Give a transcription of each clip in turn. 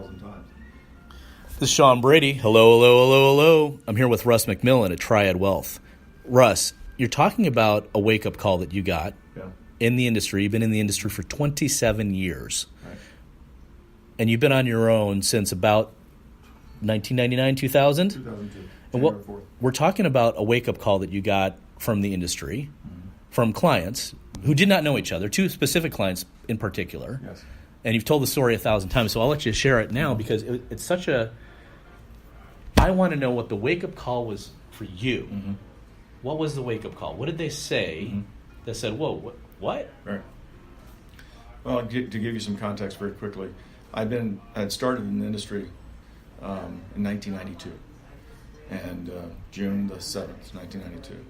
1,000 times. This is Sean Brady. Hello, hello, hello, hello. I'm here with Russ McMillian at Triad Wealth. Russ, you're talking about a wake-up call that you got in the industry. You've been in the industry for 27 years. Right. And you've been on your own since about 1999, 2000? 2002. And we're talking about a wake-up call that you got from the industry, from clients who did not know each other, two specific clients in particular. Yes. And you've told the story 1,000 times, so I'll let you share it now because it's such a... I want to know what the wake-up call was for you. Mm-hmm. What was the wake-up call? What did they say that said, whoa, what? Right. Well, to give you some context very quickly, I had started in the industry in 1992, and June the 7th, 1992,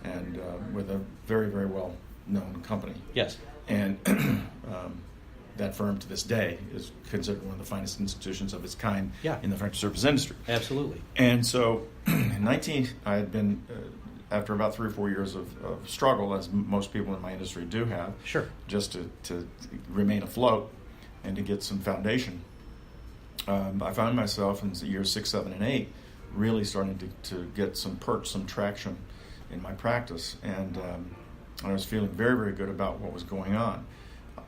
and with a very, very well-known company. Yes. And that firm to this day is considered one of the finest institutions of its kind in the financial service industry. Absolutely. And so I had been, after about 3 or 4 years of struggle, as most people in my industry do have, just to remain afloat and to get some foundation, I found myself in the years 6, 7, and 8 really starting to get some perch, some traction in my practice. And I was feeling very, very good about what was going on.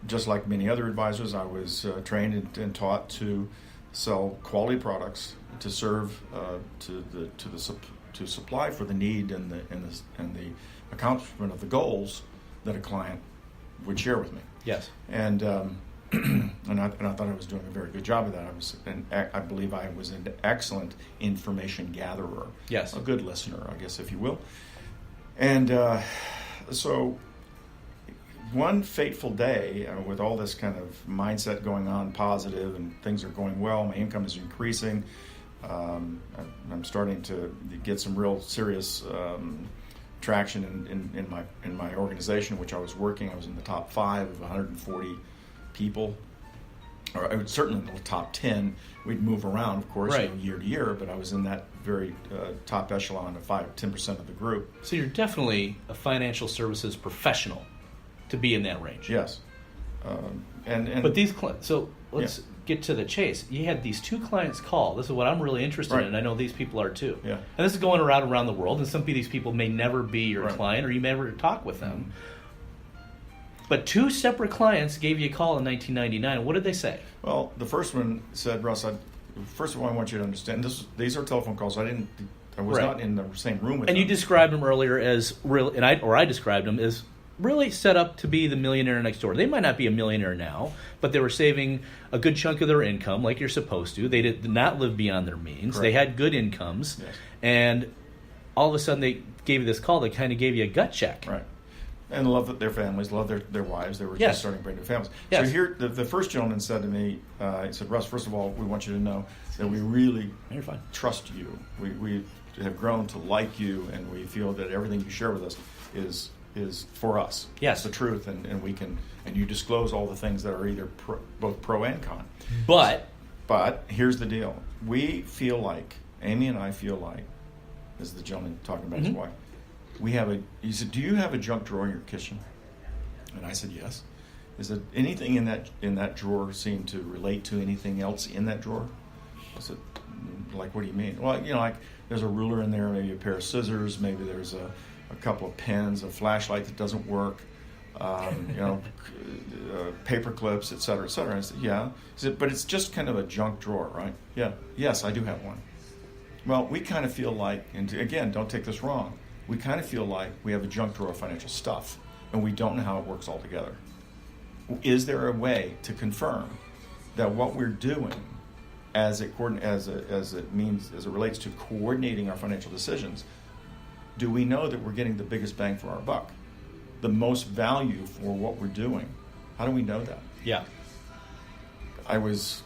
Just like many other advisors, I was trained and taught to sell quality products to serve to supply for the need and the accomplishment of the goals that a client would share with me. Yes. And and I thought I was doing a very good job of that. I believe I was an excellent information gatherer. Yes. A good listener, I guess, if you will. And so one fateful day, with all this kind of mindset going on, positive, and things are going well, my income is increasing, I'm starting to get some real serious traction in my organization, which I was working. I was in the top 5 of 140 people, or I was certainly in the top 10. We'd move around, of course, year to year, but I was in that very top echelon of 5-10% of the group. So you're definitely a financial services professional to be in that range. Yes. But these clients, so let's get to the chase. You had these 2 clients call. This is what I'm really interested in, and I know these people are too. Yeah. And this is going around the world, and some of these people may never be your client, or you may never talk with them. But 2 separate clients gave you a call in 1999. What did they say? Well, the first one said, Russ, first of all, I want you to understand, these are telephone calls. I was not in the same room with them. And you described them earlier as real, I described them as really set up to be the millionaire next door. They might not be a millionaire now, but they were saving a good chunk of their income like you're supposed to. They did not live beyond their means. Correct. They had good incomes. Yes. And all of a sudden they gave you this call. They kind of gave you a gut check. Right. And love their families, love their wives. They were just starting brand new families. Yes. So here, the first gentleman said to me, he said, Russ, first of all, we want you to know that we really trust you. We have grown to like you, and we feel that everything you share with us is for us. Yes. It's the truth, and we can, and you disclose all the things that are either both pro and con. But here's the deal. We feel like, Amy and I feel like, this is the gentleman talking about his wife, he said, do you have a junk drawer in your kitchen? And I said, yes. Is it anything in that drawer seem to relate to anything else in that drawer? I said, like, what do you mean? Well, like there's a ruler in there, maybe a pair of scissors, maybe there's a couple of pens, a flashlight that doesn't work, paper clips, et cetera, et cetera. I said, yeah. He said, but it's just kind of a junk drawer, right? Yeah. Yes, I do have one. Well, we kind of feel like, and again, don't take this wrong, we kind of feel like we have a junk drawer of financial stuff, and we don't know how it works all together. Is there a way to confirm that what we're doing as it relates to coordinating our financial decisions, do we know that we're getting the biggest bang for our buck, the most value for what we're doing? How do we know that? Yeah. I was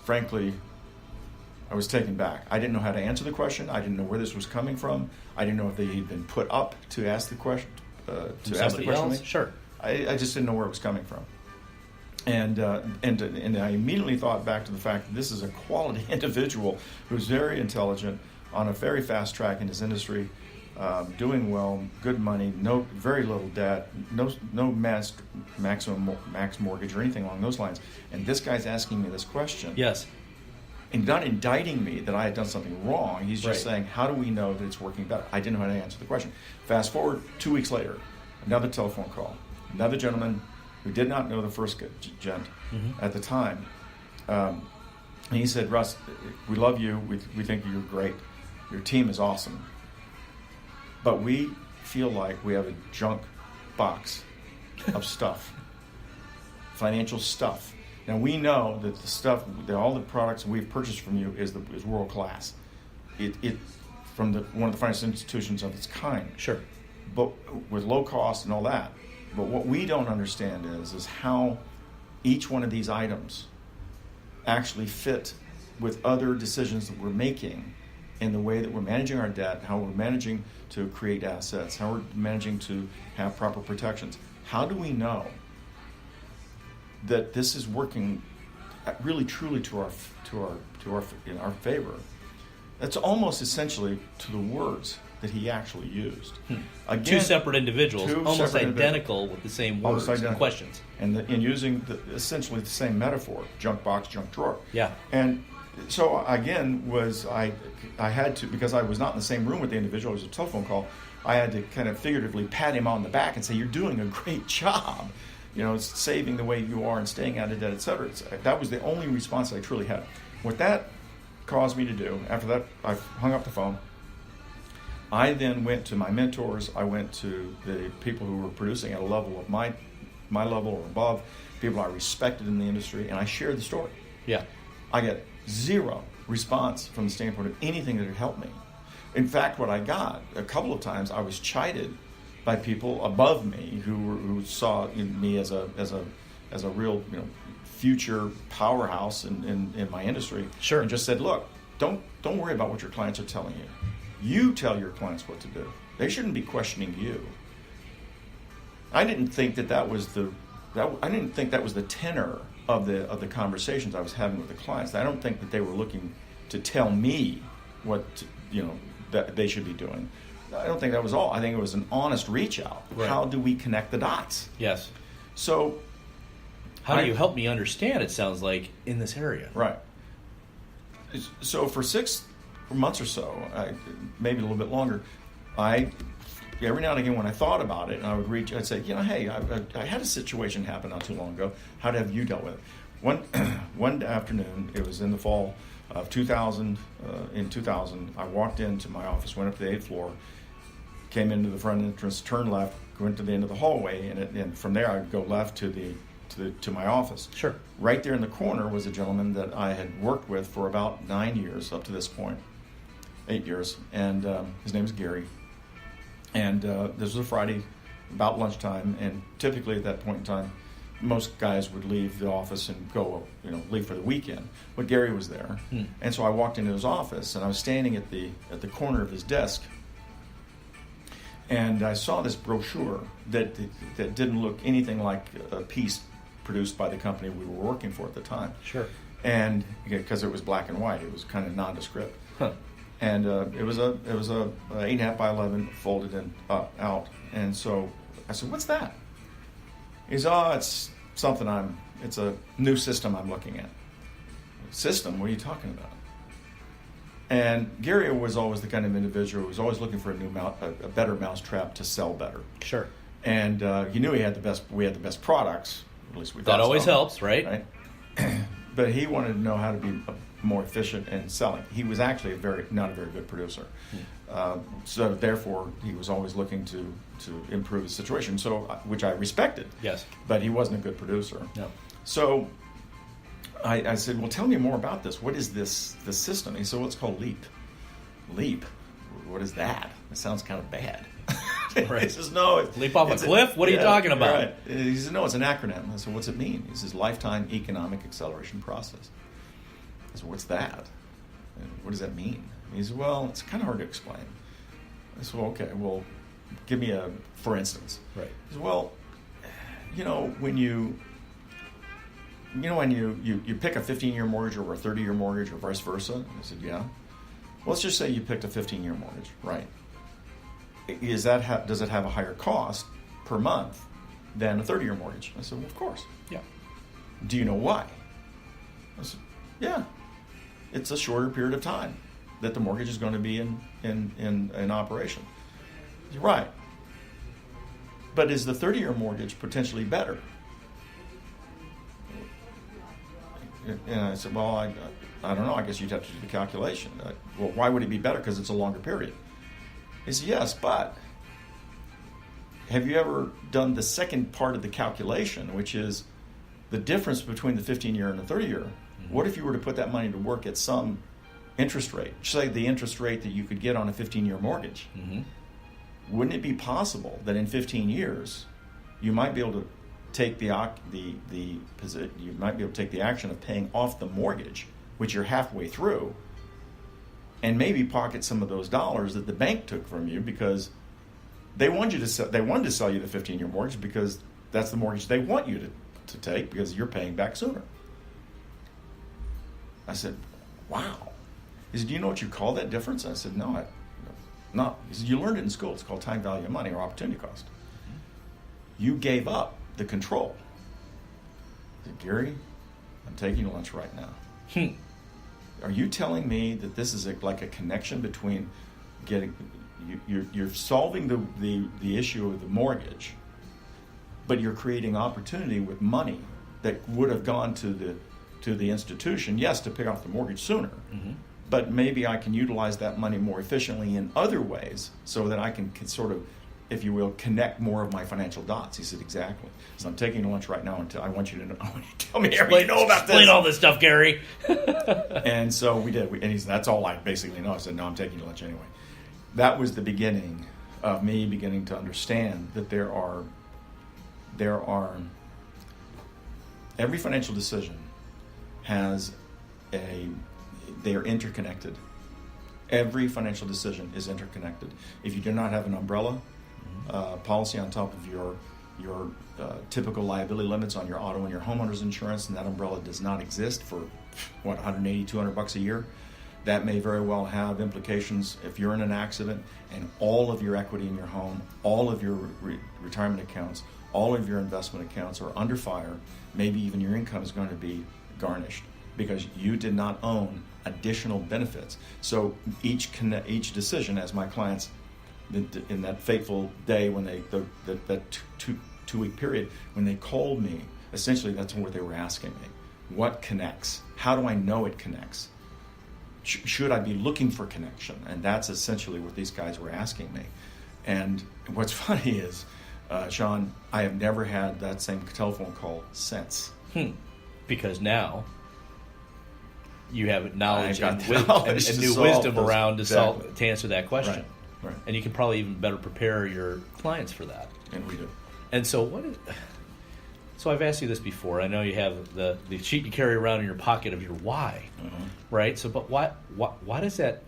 taken back. I didn't know how to answer the question. I didn't know where this was coming from. I didn't know if they had been put up to ask the question. Else? Sure. I just didn't know where it was coming from. And I immediately thought back to the fact that this is a quality individual who's very intelligent, on a very fast track in his industry, doing well, good money, very little debt, no max mortgage or anything along those lines. And this guy's asking me this question. Yes. and not indicting me that I had done something wrong. He's just Right. saying, how do we know that it's working better? I didn't know how to answer the question. Fast forward 2 weeks later, another telephone call. Another gentleman who did not know the first gent at the time. And he said, Russ, we love you. We think you're great. Your team is awesome. But we feel like we have a junk box of stuff, financial stuff. Now, we know that the stuff, that all the products we've purchased from you is world class. It from one of the financial institutions of its kind. Sure. But with low cost and all that. But what we don't understand is how each one of these items actually fit with other decisions that we're making in the way that we're managing our debt, how we're managing to create assets, how we're managing to have proper protections. How do we know that this is working really truly to our favor? That's almost essentially to the words that he actually used. Again, Two separate individuals, almost separate identical with the same words and questions. And using essentially the same metaphor, junk box, junk drawer. Yeah. And so again, I had to, because I was not in the same room with the individual, it was a telephone call, I had to kind of figuratively pat him on the back and say, you're doing a great job. Saving the way you are and staying out of debt, et cetera. That was the only response I truly had. What that caused me to do, after that, I hung up the phone. I then went to my mentors. I went to the people who were producing at a level of my level or above, people I respected in the industry, and I shared the story. Yeah. I got zero response from the standpoint of anything that had helped me. In fact, what I got, a couple of times, I was chided by people above me who saw me as a real future powerhouse in my industry. Sure. And just said, look, don't worry about what your clients are telling you. You tell your clients what to do. They shouldn't be questioning you. I didn't think that was the tenor of the conversations I was having with the clients. I don't think that they were looking to tell me what that they should be doing. I don't think that was all. I think it was an honest reach out. Right. How do we connect the dots? Yes. So, how do you help me understand? It sounds like in this area. Right. So for 6 months or so, maybe a little bit longer, every now and again when I thought about it, and I'd say, hey, I had a situation happen not too long ago. How have you dealt with it? One afternoon, it was in the fall of 2000. In 2000, I walked into my office, went up to the 8th floor, came into the front entrance, turned left, went to the end of the hallway, and from there I'd go left to my office. Sure. Right there in the corner was a gentleman that I had worked with for about 9 years up to this point, 8 years, and his name is Gary. And this was a Friday, about lunchtime, and typically at that point in time, most guys would leave the office and go, leave for the weekend. But Gary was there, and so I walked into his office, and I was standing at the corner of his desk, and I saw this brochure that didn't look anything like a piece produced by the company we were working for at the time. Sure. And because it was black and white, it was kind of nondescript. Huh. And it was a 8.5 by 11 folded in out. And so I said, "What's that?" He said, it's something it's a new system I'm looking at. System? What are you talking about? And Gary was always the kind of individual who was always looking for a better mousetrap to sell better. Sure. And he knew we had the best products. At least we thought that always so, helps, right? But he wanted to know how to be more efficient in selling. He was actually not a very good producer. So therefore, he was always looking to improve his situation. So, which I respected. Yes. But he wasn't a good producer. No. So I said, well, tell me more about this. What is this system? He said, well, it's called LEAP. LEAP? What is that? It sounds kind of bad. Right. He says, no. Leap off a cliff? What are you talking about? Right. He said, no, it's an acronym. I said, what's it mean? He says, Lifetime Economic Acceleration Process. I said, what's that? And what does that mean? And he said, well, it's kind of hard to explain. I said, well, okay, well, give me a for instance. Right. He said, well, when you pick a 15-year mortgage over a 30-year mortgage or vice versa? I said, yeah. Well, let's just say you picked a 15-year mortgage, right? Does it have a higher cost per month than a 30-year mortgage? I said, well, of course. Yeah. Do you know why? I said, yeah. it's a shorter period of time that the mortgage is going to be in operation. You're right. But is the 30-year mortgage potentially better? And I said, well, I don't know. I guess you'd have to do the calculation. Well, why would it be better? Because it's a longer period. He said, yes, but have you ever done the second part of the calculation, which is the difference between the 15-year and the 30-year? Mm-hmm. What if you were to put that money to work at some interest rate, say the interest rate that you could get on a 15-year mortgage? Mm-hmm. Wouldn't it be possible that in 15 years you might be able to take you might be able to take the action of paying off the mortgage, which you're halfway through, and maybe pocket some of those dollars that the bank took from you because they wanted to sell you the 15-year mortgage because that's the mortgage they want you to take because you're paying back sooner. I said, wow. He said, do you know what you call that difference? I said, no. He said, you learned it in school. It's called time value of money or opportunity cost. You gave up the control. I said, Gary, I'm taking you to lunch right now. Are you telling me that this is like a connection between you're solving the issue of the mortgage, but you're creating opportunity with money that would have gone to the institution, yes, to pay off the mortgage sooner, mm-hmm. but maybe I can utilize that money more efficiently in other ways so that I can sort of, if you will, connect more of my financial dots. He said, exactly. So I'm taking you to lunch right now and I want you to tell me everything you know about this. Explain all this stuff, Gary. And so we did. And he said, that's all I basically know. I said, no, I'm taking you to lunch anyway. That was the beginning of me beginning to understand that there are every financial decision they're interconnected. Every financial decision is interconnected. If you do not have an umbrella policy on top of your typical liability limits on your auto and your homeowner's insurance, and that umbrella does not exist for $180, $200 a year, that may very well have implications if you're in an accident and all of your equity in your home, all of your retirement accounts, all of your investment accounts are under fire. Maybe even your income is going to be garnished because you did not own additional benefits. So each decision, as my clients in that fateful day when that two-week period when they called me, essentially that's what they were asking me. What connects? How do I know it connects? Should I be looking for connection? And that's essentially what these guys were asking me. And what's funny is, Sean, I have never had that same telephone call since. Because now you have knowledge and new wisdom wisdom around to answer that question. Right. And you can probably even better prepare your clients for that. And we do. And so so I've asked you this before. I know you have the sheet you carry around in your pocket of your why, right? So, but why does that?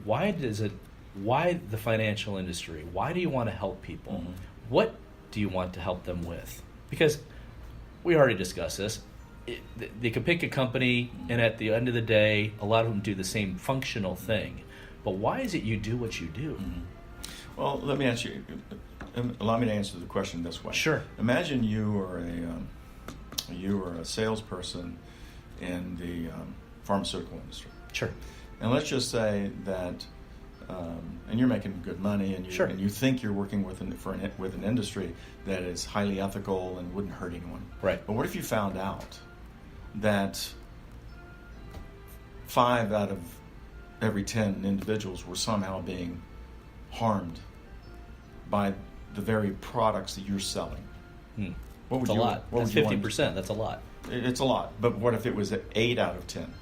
Why the financial industry? Why do you want to help people? Mm-hmm. What do you want to help them with? Because we already discussed this. They could pick a company, and at the end of the day, a lot of them do the same functional thing. But why is it you do what you do? Mm-hmm. Well, let me answer you. Allow me to answer the question this way. Sure. Imagine you are a salesperson in the pharmaceutical industry. Sure. And let's just say that, and you're making good money, and you think you're working with an industry that is highly ethical and wouldn't hurt anyone. Right. But what if you found out that 5 out of every 10 individuals were somehow being harmed by the very products that you're selling? What would That's a lot. That's 50%. That's a lot. It's a lot. But what if it was 8 out of 10?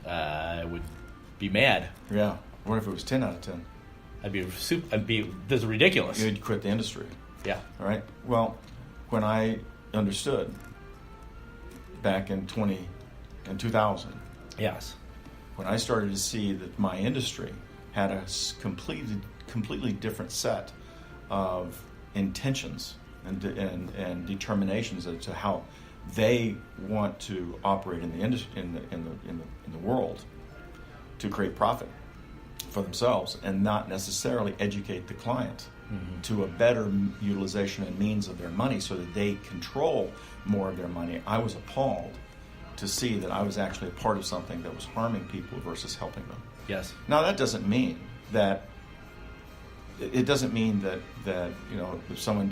I would be mad. Yeah. What if it was 10 out of 10? This is ridiculous. You'd quit the industry. Yeah. All right. Well, when I understood back in 2000. Yes. When I started to see that my industry had a completely different set of intentions and determinations as to how they want to operate in the industry, in the world, to create profit for themselves and not necessarily educate the client to a better utilization and means of their money so that they control more of their money. I was appalled to see that I was actually a part of something that was harming people versus helping them. Yes. Now that doesn't mean that if someone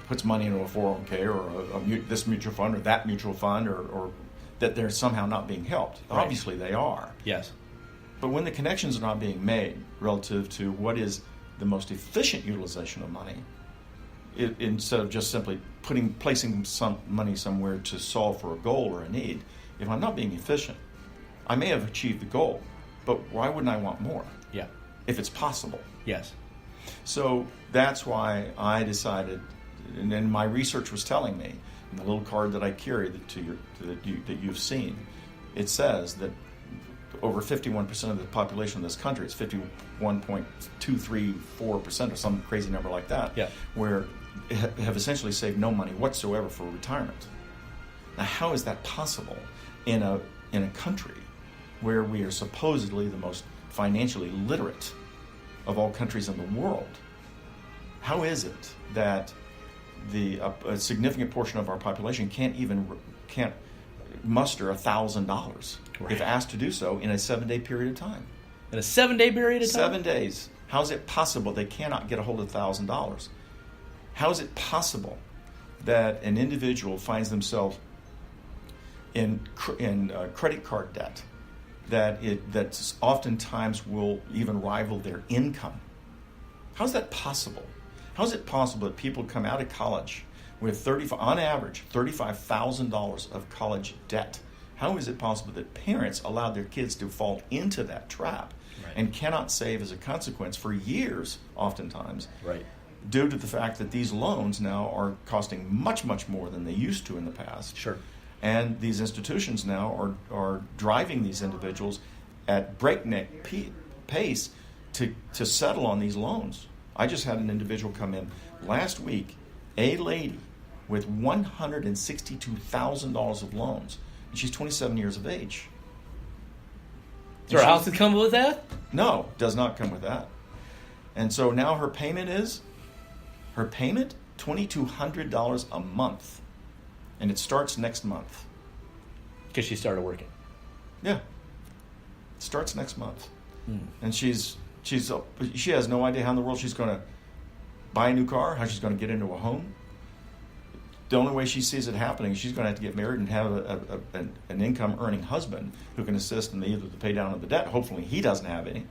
puts money into a 401k or this mutual fund or that mutual fund or that they're somehow not being helped. Right. Obviously they are. Yes. But when the connections are not being made relative to what is the most efficient utilization of money, instead of just simply placing some money somewhere to solve for a goal or a need, if I'm not being efficient, I may have achieved the goal, but why wouldn't I want more? Yeah. If it's possible. Yes. So that's why I decided, and then my research was telling me, in the little card that I carry that you've seen, it says that over 51% of the population of this country, it's 51.234% or some crazy number like that, yeah, where have essentially saved no money whatsoever for retirement. Now, how is that possible in a country where we are supposedly the most financially literate of all countries in the world? How is it that a significant portion of our population can't muster $1,000 if asked to do so in a 7-day period of time? In a 7-day period of time? 7 days. How is it possible they cannot get a hold of $1,000? How is it possible that an individual finds themselves in credit card debt that oftentimes will even rival their income? How is that possible? How is it possible that people come out of college with on average $35,000 of college debt? How is it possible that parents allow their kids to fall into that trap and cannot save as a consequence for years, oftentimes, due to the fact that these loans now are costing much, much more than they used to in the past? Sure. And these institutions now are driving these individuals at breakneck pace to settle on these loans. I just had an individual come in last week, a lady with $162,000 of loans, and she's 27 years of age. Does her house come with that? No, does not come with that. And so now her payment $2,200 a month, and it starts next month. Because she started working. Yeah, it starts next month, and she has no idea how in the world she's going to buy a new car, how she's going to get into a home. The only way she sees it happening, she's going to have to get married and have an income-earning husband who can assist in either the pay down of the debt. Hopefully he doesn't have any.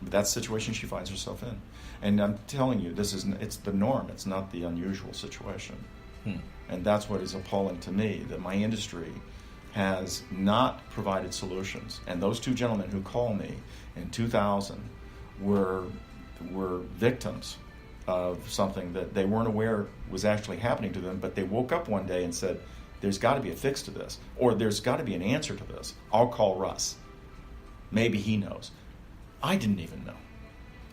But that's the situation she finds herself in. And I'm telling you, it's the norm. It's not the unusual situation. And that's what is appalling to me, that my industry has not provided solutions. And those two gentlemen who called me in 2000 were victims of something that they weren't aware was actually happening to them, but they woke up one day and said, there's got to be a fix to this, or there's got to be an answer to this. I'll call Russ. Maybe he knows. I didn't even know.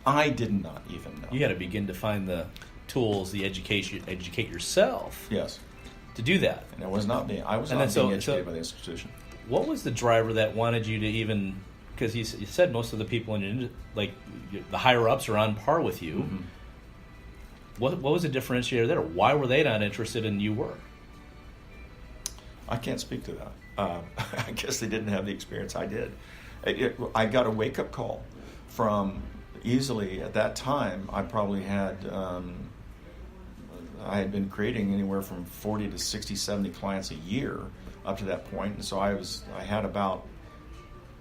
I did not even know. You got to begin to find the tools, the educate yourself. Yes. To do that. And I was not being educated by the institution. What was the driver that wanted you to even, because you said most of the people in the higher ups are on par with you. Mm-hmm. What was the differentiator there? Why were they not interested and you were? I can't speak to that. I guess they didn't have the experience I did. I got a wake-up call from easily, at that time, I probably had, I had been creating anywhere from 40 to 60, 70 clients a year up to that point. And so I had about...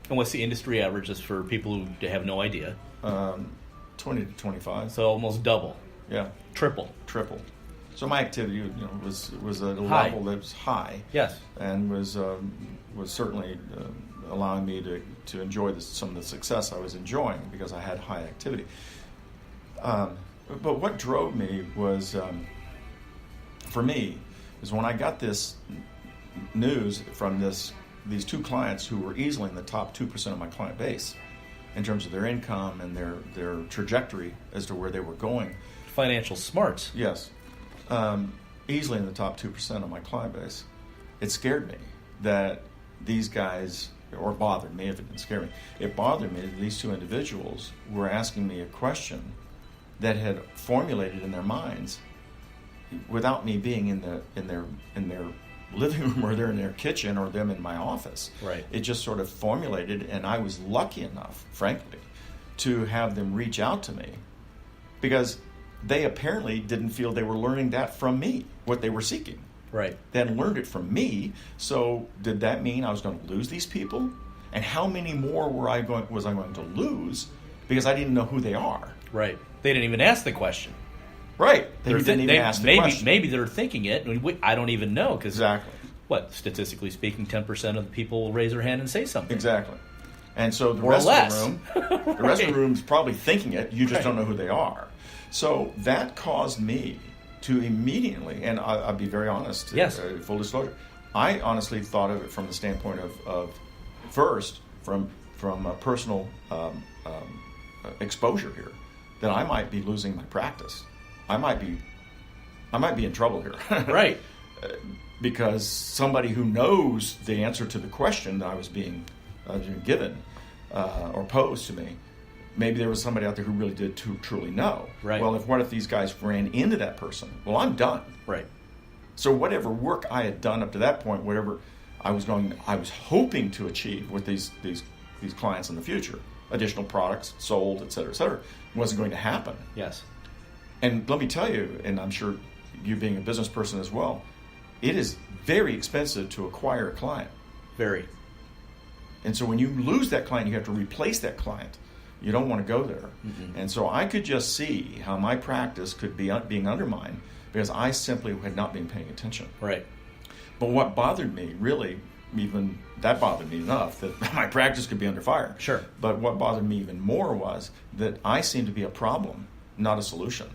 And what's the industry average, just for people who have no idea? 20 to 25. So almost double. Yeah. Triple. So my activity, was at a level that was high. Yes. And was certainly allowing me to enjoy some of the success I was enjoying because I had high activity. But what drove me was, for me, is when I got this news from these two clients who were easily in the top 2% of my client base in terms of their income and their trajectory as to where they were going. Financial smarts. Yes. Easily in the top 2% of my client base. It scared me that these guys, or bothered me if it didn't scare me, it bothered me that these two individuals were asking me a question that had formulated in their minds without me being in their living room or they're in their kitchen or them in my office. Right. It just sort of formulated, and I was lucky enough, frankly, to have them reach out to me because they apparently didn't feel they were learning that from me, what they were seeking. Right. They hadn't learned it from me. So did that mean I was going to lose these people? And how many more was I going to lose because I didn't know who they are? Right. They didn't even ask the question. Right. They didn't even ask the question. Maybe they're thinking it. I don't even know. Cause exactly. What, statistically speaking, 10% of the people will raise their hand and say something. Exactly. And so the or rest less. of the room, the rest of the room is probably thinking it. You just don't know who they are. So that caused me to immediately, and I'll be very honest, yes. Full disclosure, I honestly thought of it from the standpoint of first, from a personal exposure here, that I might be losing my practice. I might be in trouble here. Right. Because somebody who knows the answer to the question that I was being given or posed to me, maybe there was somebody out there who really did truly know. Right. Well, what if these guys ran into that person? Well, I'm done. Right. So whatever work I had done up to that point, whatever I was hoping to achieve with these clients in the future, additional products sold, et cetera, wasn't going to happen. Yes. And let me tell you, and I'm sure you being a business person as well, it is very expensive to acquire a client. Very. And so when you lose that client, you have to replace that client. You don't want to go there. Mm-hmm. And so I could just see how my practice could be being undermined because I simply had not been paying attention. Right. But what bothered me, really, even that bothered me enough that my practice could be under fire. Sure. But what bothered me even more was that I seemed to be a problem, not a solution.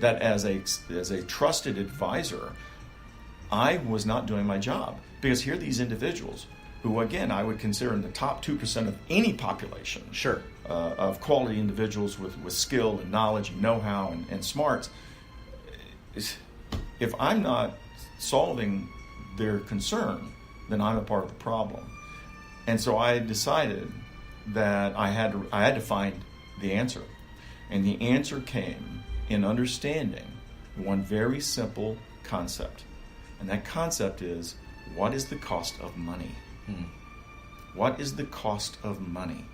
That as a trusted advisor, I was not doing my job. Because here are these individuals who, again, I would consider in the top 2% of any population. Sure. Of quality individuals with skill and knowledge and know-how and smarts. If I'm not solving their concern, then I'm a part of the problem. And so I decided that I had to find the answer. And the answer came in understanding one very simple concept. And that concept is, what is the cost of money? What is the cost of money?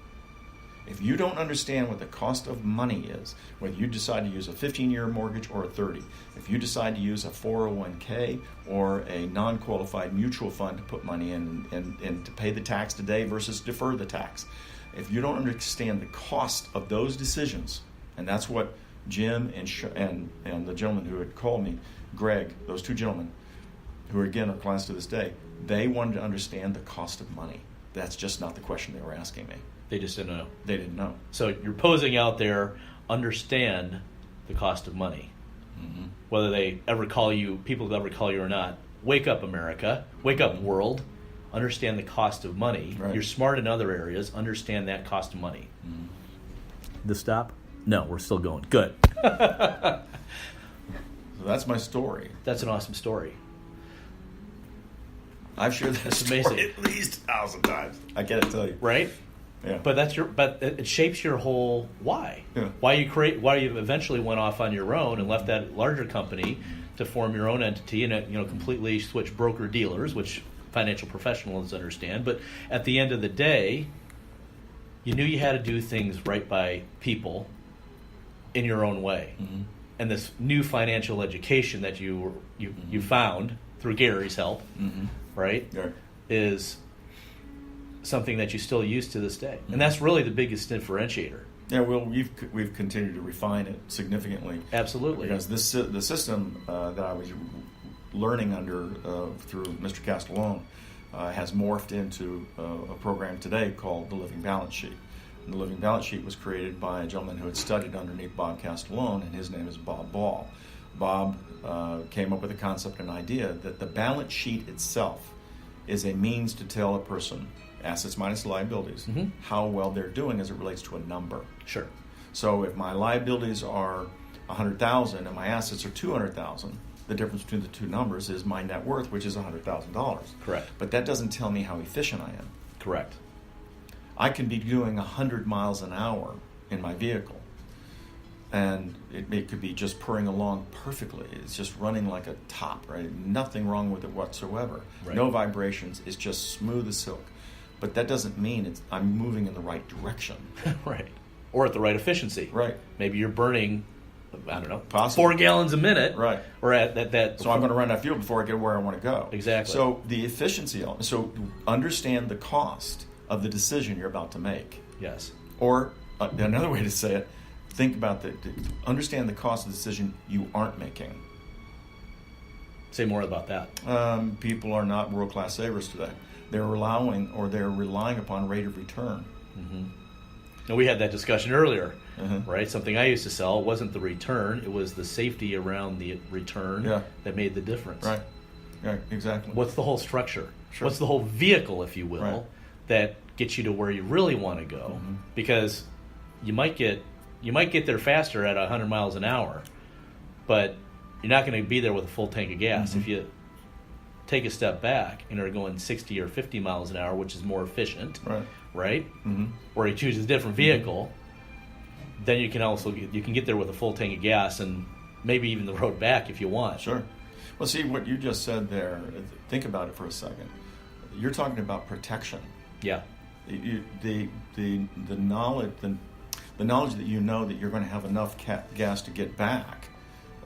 If you don't understand what the cost of money is, whether you decide to use a 15-year mortgage or a 30, if you decide to use a 401k or a non-qualified mutual fund to put money in and to pay the tax today versus defer the tax, if you don't understand the cost of those decisions, and that's what Jim and the gentleman who had called me, Greg, those two gentlemen, who again are clients to this day, they wanted to understand the cost of money. That's just not the question they were asking me. They just didn't know. They didn't know. So you're posing out there, understand the cost of money. Mm-hmm. Whether people ever call you or not, wake up America, wake up world, understand the cost of money. Right. You're smart in other areas, understand that cost of money. Mm-hmm. The stop? No, we're still going. Good. So that's my story. That's an awesome story. I've shared that story at least 1,000 times. I can't tell you. Right? Yeah. But it shapes your whole why. Yeah. Why you eventually went off on your own and left that larger company to form your own entity and completely switch broker dealers, which financial professionals understand. But at the end of the day, you knew you had to do things right by people in your own way. Mm-hmm. And this new financial education that you found through Gary's help, mm-hmm. right, is something that you still use to this day. And that's really the biggest differentiator. Yeah, well, we've continued to refine it significantly. Absolutely. Because the system that I was learning under through Mr. Castellone has morphed into a program today called the Living Balance Sheet. And the Living Balance Sheet was created by a gentleman who had studied underneath Bob Castellone, and his name is Bob Ball. Bob came up with a concept and idea that the balance sheet itself is a means to tell a person, assets minus liabilities, mm-hmm. how well they're doing as it relates to a number. Sure. So if my liabilities are $100,000 and my assets are $200,000, the difference between the two numbers is my net worth, which is $100,000. Correct. But that doesn't tell me how efficient I am. Correct. I can be doing 100 miles an hour in my vehicle, and it could be just purring along perfectly. It's just running like a top, right? Nothing wrong with it whatsoever. Right. No vibrations. It's just smooth as silk. But that doesn't mean I'm moving in the right direction. Right. Or at the right efficiency. Right. Maybe you're burning, I don't know, Possibly. 4 gallons a minute. Right. Or at that. So I'm going to run out of fuel before I get where I want to go. Exactly. So the efficiency element. So understand the cost of the decision you're about to make. Yes. Or another way to say it, think about understand the cost of the decision you aren't making. Say more about that. People are not world-class savers today. They're relying upon rate of return. Mm-hmm. And we had that discussion earlier, Mm-hmm. right? Something I used to sell wasn't the return; it was the safety around the return that made the difference. Right. Yeah, exactly. What's the whole structure? Sure. What's the whole vehicle, if you will, Right. that gets you to where you really want to go? Mm-hmm. Because you might get there faster at 100 miles an hour, but you're not going to be there with a full tank of gas. Mm-hmm. If you take a step back and are going 60 or 50 miles an hour, which is more efficient, right? Mm-hmm. Or you choose a different vehicle, then you can get there with a full tank of gas and maybe even the road back if you want. Sure. Well, see what you just said there. Think about it for a second. You're talking about protection. Yeah. The knowledge that you know that you're going to have enough gas to get back.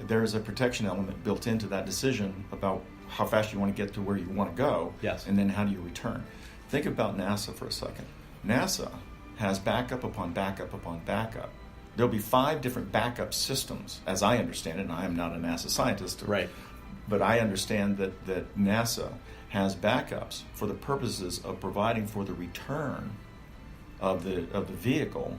There is a protection element built into that decision about how fast you want to get to where you want to go. Yes. And then how do you return? Think about NASA for a second. NASA has backup upon backup upon backup. There'll be 5 different backup systems, as I understand it, and I am not a NASA scientist. Right. But I understand that NASA has backups for the purposes of providing for the return of the vehicle,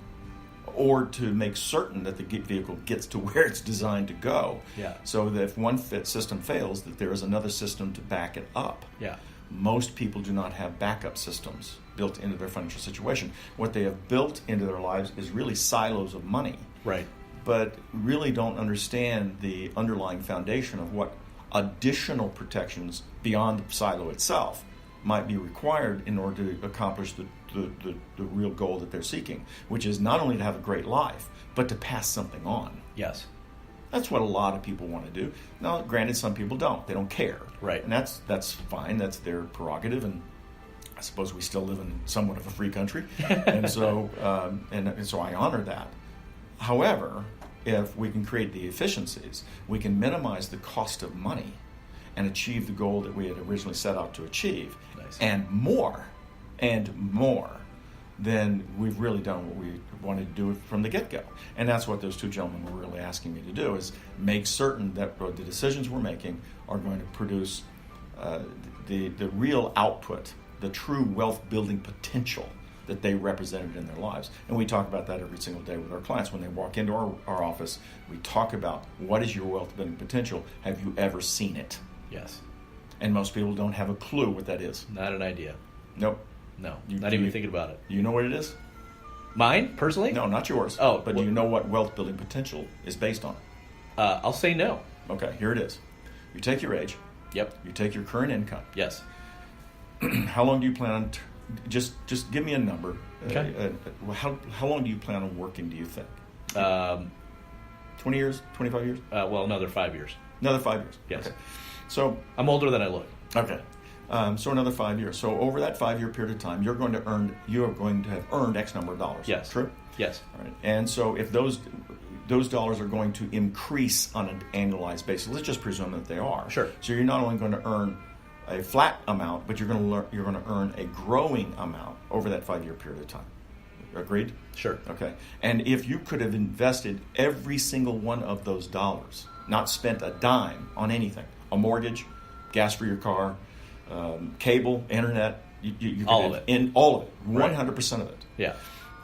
or to make certain that the vehicle gets to where it's designed to go. Yeah. So that if one system fails, that there is another system to back it up. Yeah. Most people do not have backup systems built into their financial situation. What they have built into their lives is really silos of money. Right. But really don't understand the underlying foundation of what additional protections beyond the silo itself might be required in order to accomplish the real goal that they're seeking, which is not only to have a great life, but to pass something on. Yes. That's what a lot of people want to do. Now, granted, some people don't. They don't care. Right. And that's fine. That's their prerogative. And I suppose we still live in somewhat of a free country. And so and so I honor that. However, if we can create the efficiencies, we can minimize the cost of money and achieve the goal that we had originally set out to achieve. Nice. And more, then we've really done what we wanted to do from the get-go. And that's what those 2 gentlemen were really asking me to do, is make certain that the decisions we're making are going to produce the real output, the true wealth-building potential that they represented in their lives. And we talk about that every single day with our clients. When they walk into our office, we talk about, what is your wealth-building potential? Have you ever seen it? Yes. And most people don't have a clue what that is. Not an idea. Nope. No. Not even thinking about it. You know what it is? Mine, personally? No, not yours. Oh. But do you know what wealth-building potential is based on? I'll say no. Okay, here it is. You take your age. Yep. You take your current income. Yes. How long do you plan on... Just give me a number. Okay. How long do you plan on working, do you think? 20 years? 25 years? Well, another 5 years. Another 5 years. Yes. Okay. So I'm older than I look. Okay. So another 5 years. So over that 5-year period of time, you are going to have earned X number of dollars. Yes. True? Yes. All right. And so if those dollars are going to increase on an annualized basis, let's just presume that they are. Sure. So you're not only going to earn a flat amount, but you're going to earn a growing amount over that 5-year period of time. Agreed? Sure. Okay. And if you could have invested every single one of those dollars, not spent a dime on anything, a mortgage, gas for your car, cable, internet, you could all of it. In all of it, Right. 100% of it. Yeah.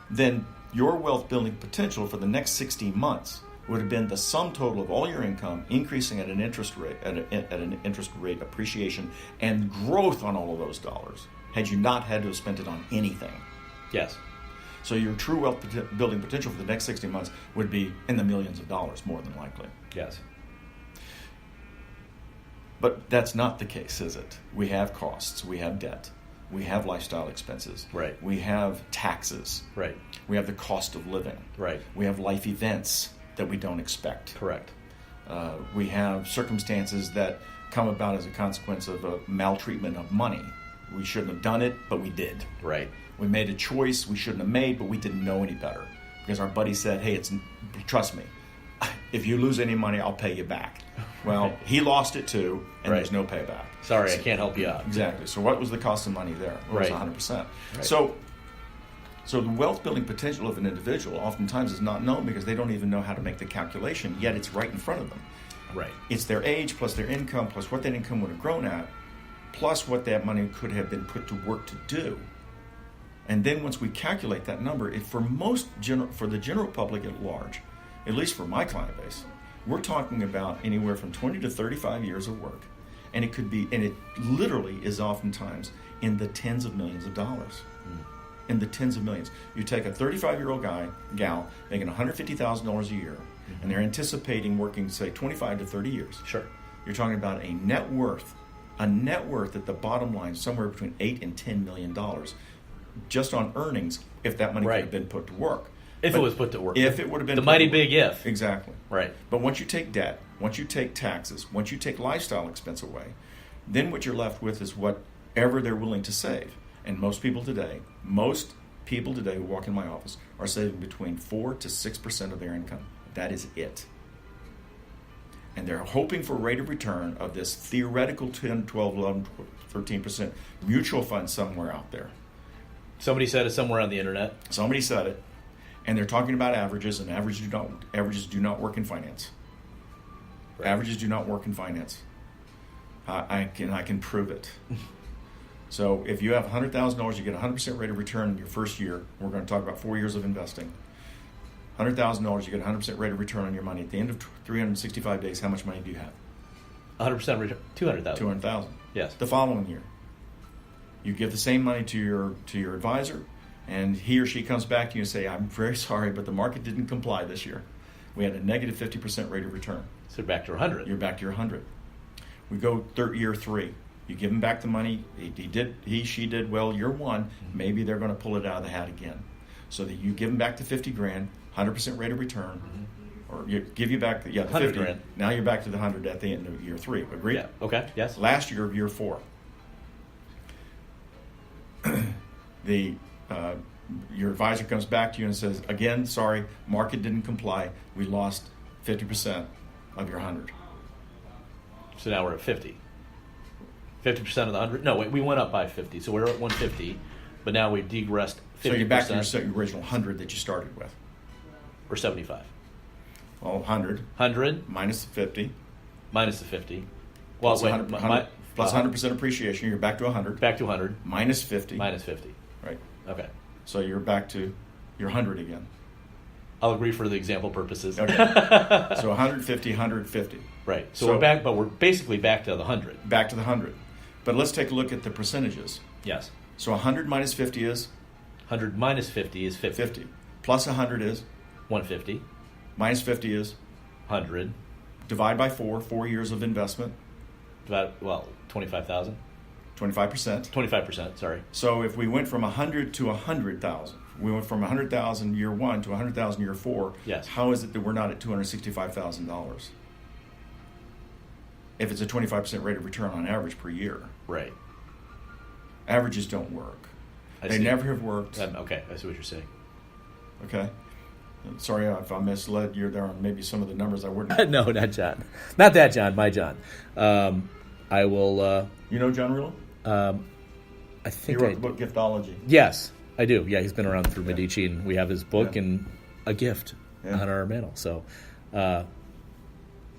Then your wealth building potential for the next 16 months would have been the sum total of all your income increasing at an interest rate, at an interest rate appreciation and growth on all of those dollars, had you not had to have spent it on anything. Yes. So your true wealth building potential for the next 16 months would be in the millions of dollars, more than likely. Yes. But that's not the case, is it? We have costs, we have debt, we have lifestyle expenses, Right. we have taxes, Right. we have the cost of living, Right. we have life events that we don't expect. Correct. We have circumstances that come about as a consequence of a maltreatment of money. We shouldn't have done it, but we did. Right. We made a choice we shouldn't have made, but we didn't know any better. Because our buddy said, hey, trust me, if you lose any money, I'll pay you back. Well, he lost it too, and there's no payback. Sorry, I can't help you out. Exactly. So what was the cost of money there? It was 100%. Right. So the wealth building potential of an individual oftentimes is not known because they don't even know how to make the calculation, yet it's right in front of them. Right. It's their age plus their income plus what that income would have grown at, plus what that money could have been put to work to do. And then once we calculate that number, for the general public at large, at least for my client base, we're talking about anywhere from 20 to 35 years of work. And it literally is oftentimes in the tens of millions of dollars. In the tens of millions. You take a 35-year-old gal making $150,000 a year, and they're anticipating working, say, 25 to 30 years. Sure. You're talking about a net worth at the bottom line somewhere between $8 and $10 million just on earnings if that money could have been put to work. If it was put to work. If it would have been the mighty big if. Exactly. Right. But once you take debt, once you take taxes, once you take lifestyle expense away, then what you're left with is whatever they're willing to save. And most people today who walk in my office are saving between 4 to 6% of their income. That is it. And they're hoping for a rate of return of this theoretical 10, 12, 11, 13% mutual fund somewhere out there. Somebody said it somewhere on the internet. Somebody said it. And they're talking about averages, and averages do not work in finance. Right. Averages do not work in finance. I can prove it. So if you have $100,000, you get a 100% rate of return in your first year. We're going to talk about 4 years of investing. $100,000, you get a 100% rate of return on your money. At the end of 365 days, how much money do you have? 100% return. $200,000. $200,000. Yes. The following year, you give the same money to your advisor, and he or she comes back to you and say, I'm very sorry, but the market didn't comply this year. We had a negative 50% rate of return. So back to 100. You're back to your 100. We go year 3. You give him back the money. She did well. Year 1, maybe they're going to pull it out of the hat again. So that you give them back the $50,000, 100% rate of return, or give you back the 50 grand. Now you're back to the 100 at the end of year 3. Agreed? Yeah. Okay. Yes. Last year, year 4, your advisor comes back to you and says, again, sorry, market didn't comply. We lost 50% of your 100. So now we're at 50. 50% of the 100? No, wait, we went up by 50. So we're at 150, but now we've degressed 50%. So you're back to your original 100 that you started with. Or 75. Well, 100. 100. Minus the 50. Minus the 50. Well, plus 100, plus 100% appreciation, you're back to 100. Back to 100. Minus 50. Minus 50. Right. Okay. So you're back to your 100 again. I'll agree for the example purposes. Okay. So 150, 150. Right. So we're back, but we're basically back to the 100. Back to the 100. But let's take a look at the percentages. Yes. So 100 minus 50 is? 100 minus 50 is 50. 50. Plus 100 is? 150. Minus 50 is? 100. Divide by 4 years of investment. 25,000. 25%. 25%, sorry. So if we went from 100 to 100,000, we went from 100,000 year 1 to 100,000 year 4. Yes. How is it that we're not at $265,000? If it's a 25% rate of return on average per year. Right. Averages don't work. They never have worked. Okay, I see what you're saying. Okay. Sorry if I misled you there on maybe some of the numbers I wouldn't. No, not John. Not that John, my John. I will... you know John Rillo? I think he wrote the book Giftology. Yes, I do. Yeah, he's been around through Medici, and we have his book and a gift on our mantle. So,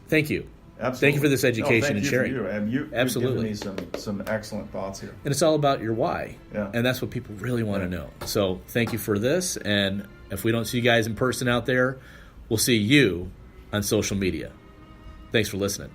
thank you. Absolutely. Thank you for this education and sharing. You've Absolutely. given me some excellent thoughts here. And it's all about your why. Yeah. And that's what people really want to know. So thank you for this. And if we don't see you guys in person out there, we'll see you on social media. Thanks for listening.